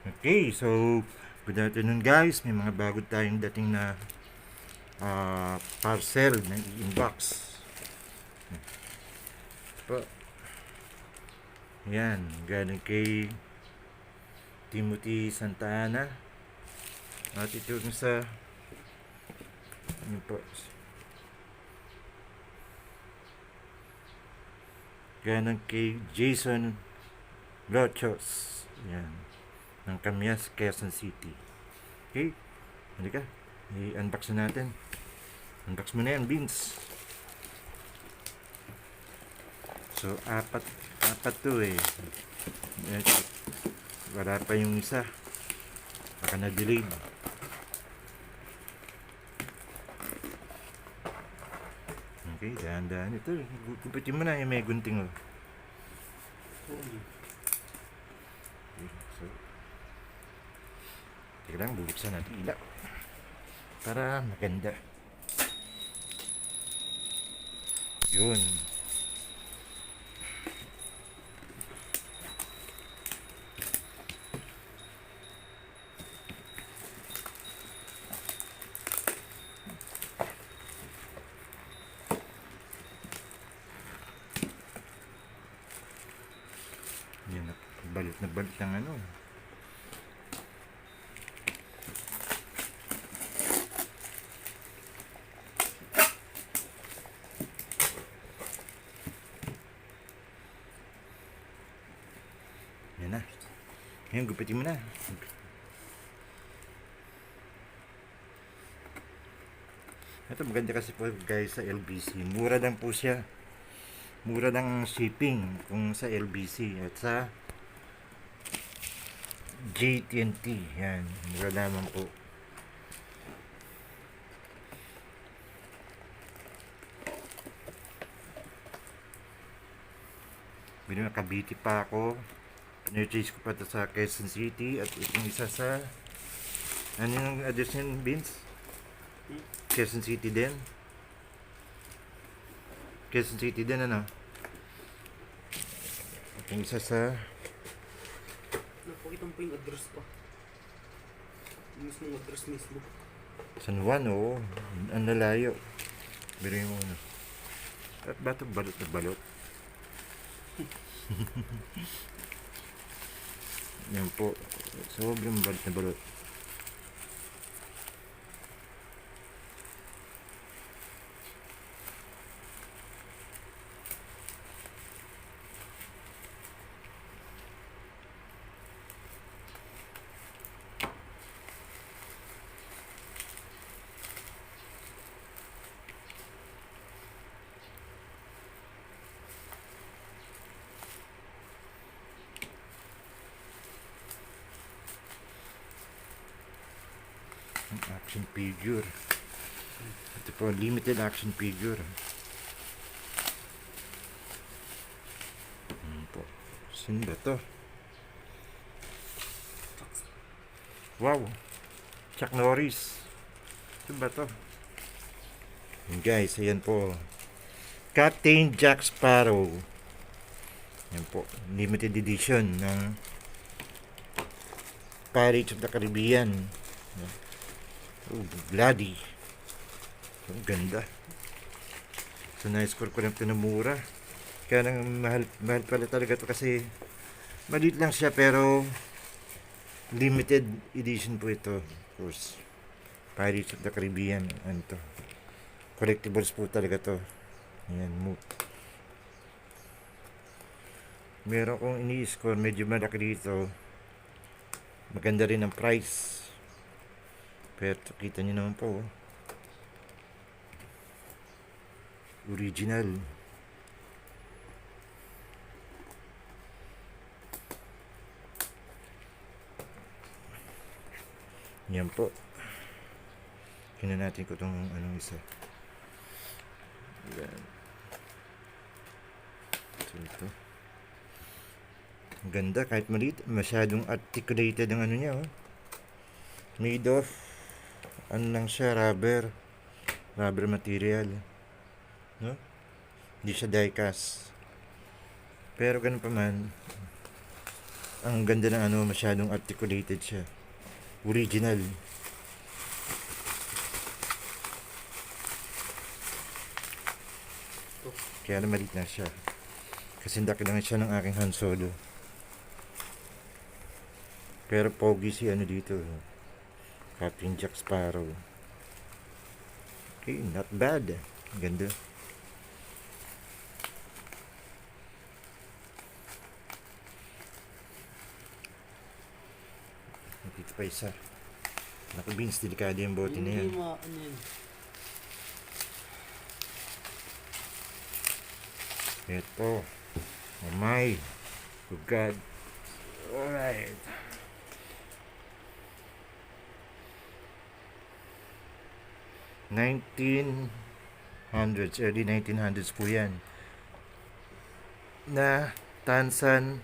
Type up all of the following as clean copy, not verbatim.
Okay, so good afternoon guys. May mga bago tayong dating na parcel na inbox. Po. Yan, galing kay Timothy Santa Ana. At ito yung sa ano po, galing kay Jason Lochos. Yan, ng Camias, Quezon City. Okay, halika. I-unbox na natin. Unbox mo na yan, Vince. So, apat to eh. Wala pa yung isa. Baka na-delayed. Okay, dahan-dahan. Ito, gupitin mo na yung may gunting. Oh. Okay, so, teka lang, bubuksan natin ila. Para maganda. Yun. Yan, balot na balot ng ano. Yan na. Yan, gupitin mo na. Ito maganda kasi po guys sa LBC. Mura lang po siya. Mura lang shipping kung sa LBC at sa JT&T. Yan, mura naman po. Binili Cavite pa ako. Purchase ko pa ito sa Quezon City at itong isa sa ano yung address niyan, Vince? Quezon City din. Quezon City din, ano? Itong isa sa Napakita mo po yung address ko. Yung mismong address mismo. San Juan, oo. Ang lalayo. Biruin mo na. At bato balot na balot. Yan po. Sobrang balot na balot. Ang action figure. Ito po, limited action figure. Po. Sino ba to? Wow! Chuck Norris. Ito ba to? Yan guys, ayan po. Captain Jack Sparrow. Yan po. Limited edition ng Pirates of the Caribbean. Oh, bloody. Ang ganda. So, na-score ko lang ito na mura. Kaya nang mahal pala talaga ito kasi maliit lang siya pero limited edition po ito. Of course. Pirates of the Caribbean. Ano to? Collectibles po talaga to. Ayan, move. Meron kong ini-score. Medyo malaki dito. Maganda rin ang price. Pero kita nyo naman po. Original. Yan po. Tingnan natin ko itong anong isa. Yan. So ito. Ang ganda kahit maliit. Masyadong articulated ang ano niya. Oh. Made of ano lang siya, rubber material, no? Hindi siya die-cast pero ganun pa man Ang ganda ng ano, masyadong articulated siya. Original. Kaya na maliit na siya. Kasi laki lang siya ng aking Han Solo. Pero pogi si ano dito. Captain Jack Sparrow. Okay, not bad. Ganda. Dito pa isa. Naku, Vince, delikado yung bote na yan. Hindi ano yun. Ito. Oh my. Good God. Alright. Early 1900s po yan. Na Tansan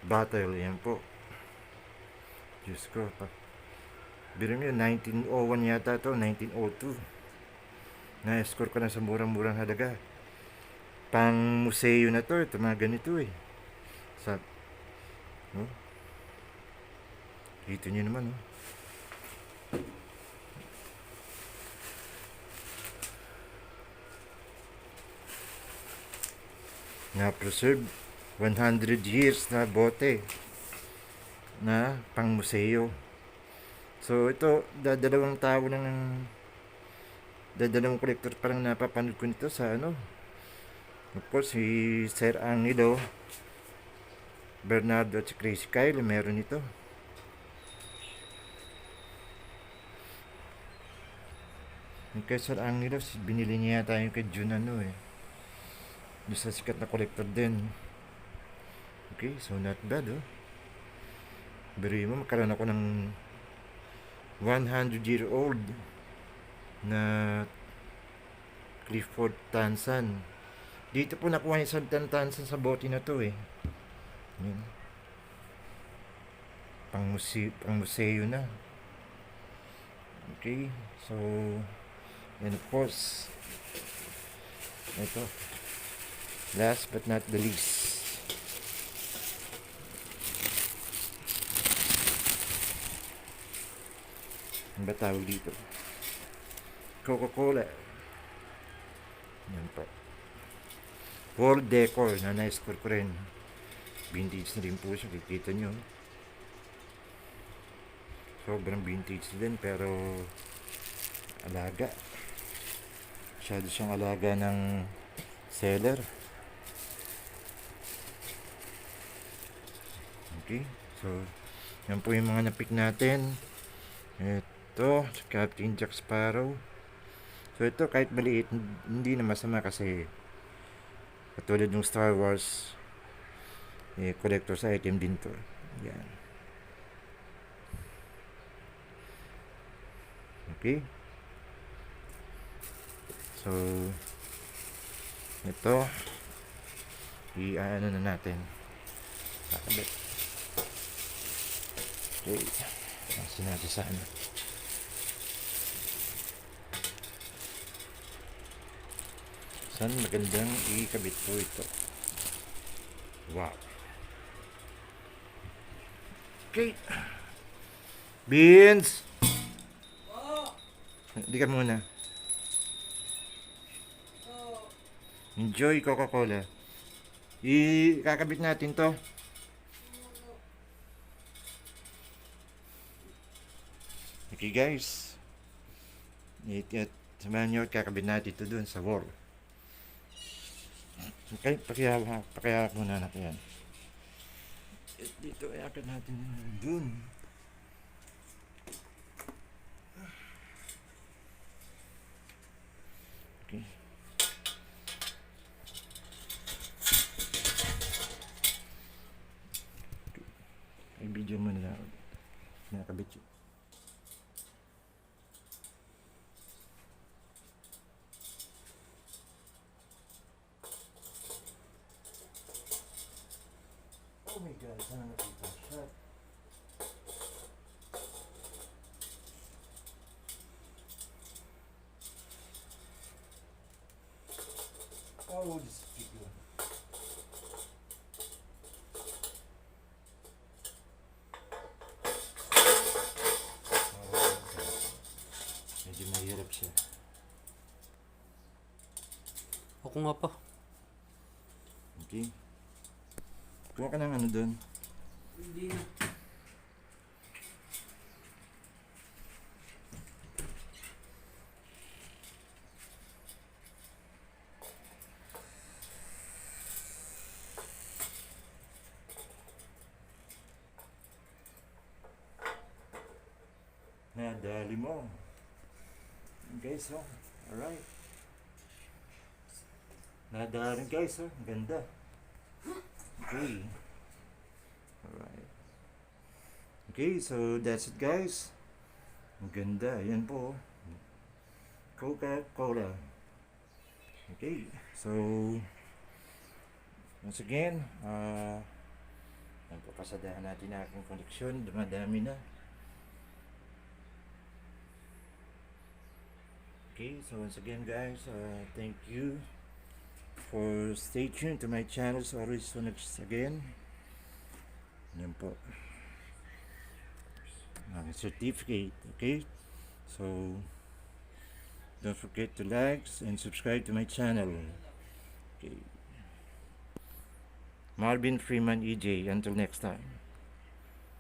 Battle. Yan po. Diyos ko. Biro nyo, 1901 yata to, 1902. Na-score ko na sa murang-murang halaga. Pang museo na to, ito mga ganito eh. Sa, no? Dito nyo naman, no? Na-preserve 100 years na bote na pang museo. So ito, dadalawang collector parang napapanood ko nito sa ano. Of course, si Sir Angelo Bernardo at si Crazy Kyle, meron ito. Yung kay Sir Angelo, binili niya yata yung kay Jun ano eh. Yung sa sikat na collector din. Okay, so not bad oh. Pero mo, magkaroon ako ng 100-year-old na Clifford Tansan. Dito po nakuha yung Sultan Tansan sa bote na to eh. Yan. Pang museo na. Okay, so and of course ito, last but not the least, ano ba tawag dito? Coca-Cola. Yan po. World Decor na na-score ko rin. Vintage na rin po siya. Kikita nyo. Sobrang vintage din pero alaga. Masyado siyang alaga ng seller. Okay. So, yan po yung mga napik natin. Ito, Captain Jack Sparrow. So, ito kahit maliit, hindi na masama kasi katulad ng Star Wars, collector's item din to. Yan. Okay. So, ito, i-ano na natin. Kakabit. Okay. Kasi natin sa ano. Saan magandang ikabit po ito. Wow. Okay. Beans! Hindi ka muna. Enjoy Coca-Cola. Kakabit natin to. Okay guys. Samahan nyo at kakabit natin ito dun sa wall. Okay, pakihawak muna natin yan. Dito, iakat natin dun. Okay. Ay, video mo na lang. Nakabit yun. Oh my God, sana nakita siya. Oh, this figure. ko nga pa. Okay. Kuha ka ng ano doon. Hindi na. Nadali mo. Guys, oh. Alright. Nadali guys, oh. Ganda. Okay. Alright. Okay, so that's it guys. Ang ganda. Yan po. Coca-Cola. Okay. So, once again, nagpapasadahan natin ang aking koleksyon. Dumadami na. Okay, so once again guys, thank you for stay tuned to my channel. So always so next again. Yan po. Ang certificate, okay? So don't forget to like and subscribe to my channel. Okay. Marvin Freeman EJ. Until next time.